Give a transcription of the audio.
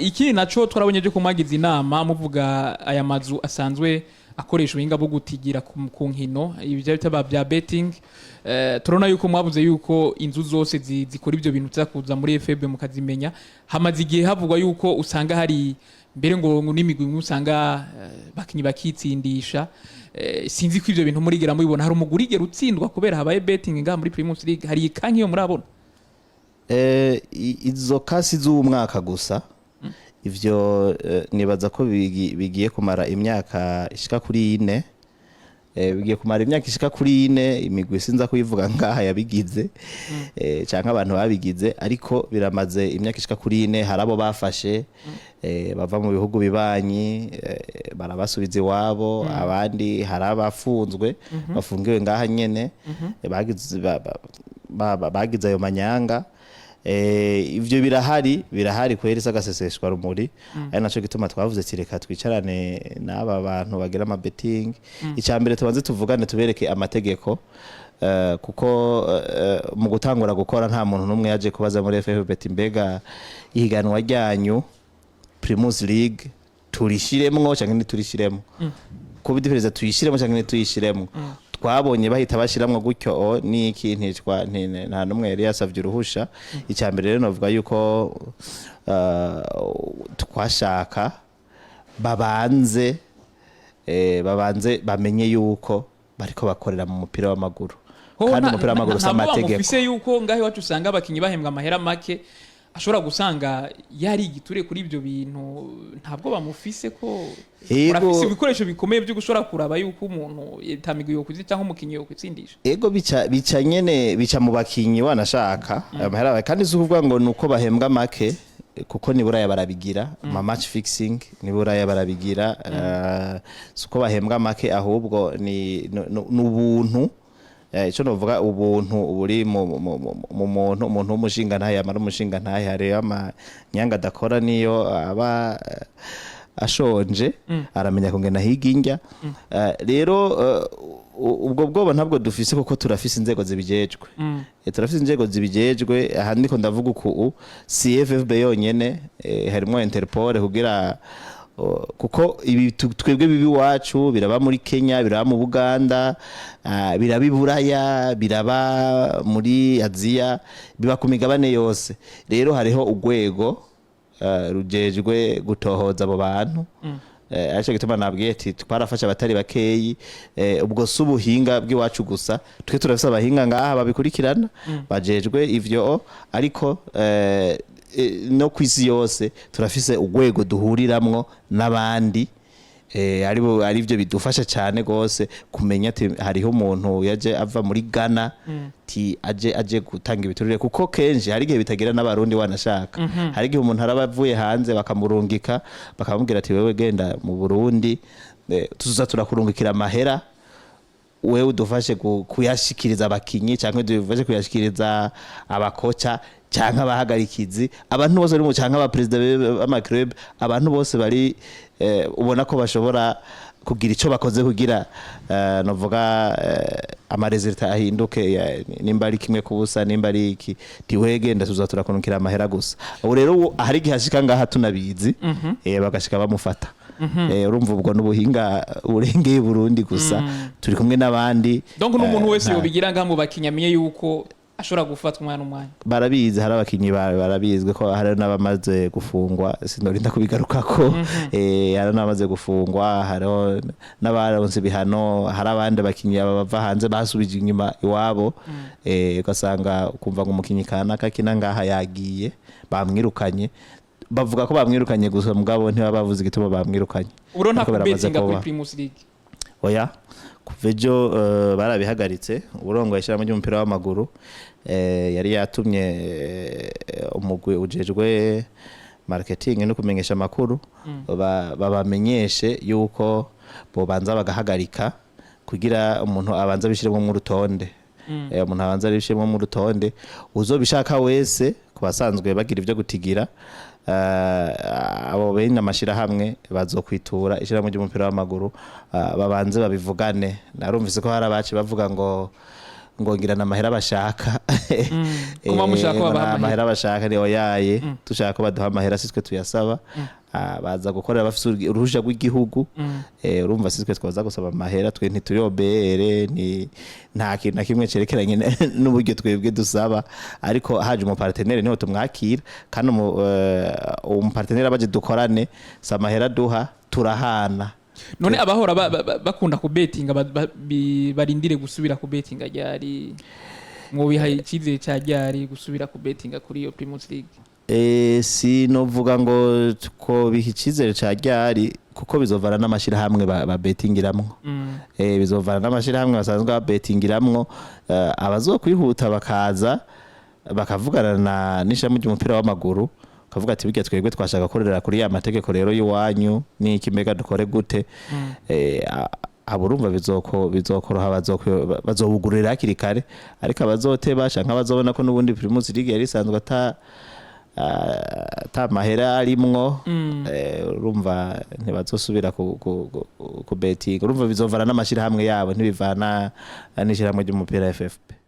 iki naco twarabonye byo kumagiza inama muvuga aya mazu asanzwe akoresha ubuhinga bwo gutigira ku nkino ibyo bitaba bya betting turona yuko mwabuze yuko inzu zose zikora ibyo bintu zakuza muri FB mukazimenya hamaze igihe havugwa yuko usanga hari mbere ngo n'imigwi usanga bakinyi bakitsindisha sinzi ko ibyo bintu murigera mubibona hari umugurigera utsindwa kubera habaye betting nga muri Primus League hari ikankiyo murabona izo kasi z'umwaka gusa ivyo nibaza ko bigiye kumara imyaka ishika kuri 4 bigiye kumara imyaka ishika kuri 4 imigwi sinza kuyivuga ngaha yabigize canke abantu babigize ariko biramaze imyaka ishika kuri 4 harabo bafashe bava mu bihugu bibanyi barabasubiza iwabo abandi harabafunzwe bafungiwe ngaha nyene bagize ayo manyanga ivyo birahari kweri sagaseseshwa rumuri ari naco gituma twavuze tireka twicarane n'aba bantu bagira ama betting icambere tubanze tuvugane tubereke amategeko kuko mu gutangura gukora nta muntu numwe yaje kubaza muri FF Bet mbega ihiganwa ryanyu Primus League turishiremwo canke ntiturishiremwo ko bidifereza tuyishiremwo canke ntituyishiremwo twabonye bahita bashiramwe gutyo niki ntitwa nta numwe yari yasavye uruhusha icambere rero novuga yuko twashaka babanze bamenye yuko bariko bakorera mu mupira w'amaguru kandi umupira w'amaguru s'amategeko mufise yuko ngahe wacu usanga abakinyi bahembwa amahera make ashobora gusanga yari igiture kuri ibyo bintu ntabwo bamufise ko urafise ibikoresho bikomeye byo gushora kuraba yuko umuntu yatamigiye yo kuzita nko mukinyi yo kutsindisha ego bica nyene bica mu bakinyi wanashaka amahera kandi zuvuga ngo nuko bahembwa make kuko nibura barabigira ma match fixing nibura barabigira suko bahembwa make ahubwo ni n'ubuntu ico novuga ubuntu buri mu muntu w'umushinga ntaye amara umushinga ntaye hari amanyanga dakora niyo aba ashonje aramenya kungena higinja rero ubwo bwoba ntabwo dufise kuko turafise inzego zibijejwe turafise inzego zibijejwe ahandi ko ndavuga uku CFFB yonyene harimo Interpol kugira kuko ibi twebwe bibi wacu biraba muri Kenya biraba mu Buganda biraba iburaya biraba muri Aziya biba ku migabane yose rero hariho ugwego rujejwe gutohoza abo bantu aje gituma nabwiye ati twarafasha abatari bakeyi ubwo subuhinga bw'iwacu gusa twe turafise abahinga ngaha babikurikirana bajejwe ivyo ariko no kwisi yose turafise ugwego duhuriramwo n'abandi ari byo bidufasha cyane gose kumenya ati hariho umuntu yaje ava muri Ghana ti aje gutanga ibiturire kuko kenshi hari gihe bitagira n'abarundi wanashaka hari gihe umuntu arabavuye hanze bakamurungika bakamubwira ati wewe genda mu Burundi tuzuza turakurungikira amahera wewe udufashe kuyashikiriza abakinyi cyangwa dufashe kuyashikiriza abakoca cyangwa abahagarikizi abantu bose bari mu cyangwa aba president b'amaklub abantu bose bari ubona ko bashobora kugira ico bakoze kugira novuga ama resultat ahinduke nimba ari kimwe kubusa nimba ari iki tiwegenda tuzaturakunukira amahera gusa ubu rero hari gihashika ngaha tunabizi bagashika bamufata urumva ubwo n'ubuhinga urengeye Burundi gusa turi kumwe n'abandi donc n'umuntu wese yobigira ngaha mu bakinyamenye yuko ashobora gufatwa umwana barabizi hari abakinyi barabizwe ko hari n'abamaze gufungwa sinorinda kubigarukako hari n'abamaze gufungwa hari n'abaronse bihano hari abandi bakinyi bava hanze basubije inyuma iwabo ugasanga kumva ngo umukinyi kanaka kina ngaha yagiye bamwirukanye bavuga ko bamwirukanye gusa mugabo ntibabavuze igituma bamwirukanye uro nta kubetinga kuri Primus League oya kuvejo barabihagaritse uburongo yashiramo ry'umupira w'amaguru yari yatumye umugwi ujejwe marketing no kumenyesha makuru babamenyeshe yuko bobanza bagahagarika kugira umuntu abanza bishiremo mu rutonde umuntu abanza bishiremo mu rutonde uzobishaka wese kubasanzwe bagira ivyo gutigira abo bene amashira hamwe bazokwitura ishira mu ry'umupira w'amaguru babanze babivugane narumvise ko hari abaci bavuga ngo ngongira na mahera bashaka Kuma mushaka ko babaha amahera. amahera bashaka ni oyaye dushaka ko baduha amahera sitwe tuyasaba baza gukorera bafite uruhushya rw'igihugu urumva sitwe twaza gusaba amahera twe ntituyobere nta kintu na kimwe cerekeranye n'uburyo twebwe dusaba ariko haje umu partenaire niho tumwakira kandi umu partenaire abaje dukorane sa amahera duha turahana. None abahora bakunda ku betting barindire gusubira ku betting ryari mwobihaye icyizere cya ryari gusubira ku betting kuri iyo Primus League? Sinovuga ngo ko biha icyizere cya ryari kuko bizovana n'amashirahamwe ba bettingiramwo bizovana n'amashirahamwe basanzwe ba bettingiramwo abazokwihuta bakaza bakavugana n'ishami ry'umupira w'amaguru kavuga ati bigiye twebwe twashaka korera kuri ya mategeko rero y'Iwanyu ni ikimega dukore gute aburumva bizokoroha bazobugurira hakiri kare ariko abazoteba canke abazobona ko n'ubundi Primus League yari isanzwe ata mahera arimwo urumva ntibazosubira ku betting urumva bizovana n'amashirahamwe yabo ntibivana n'ishirahamwe ry'umupira FFP.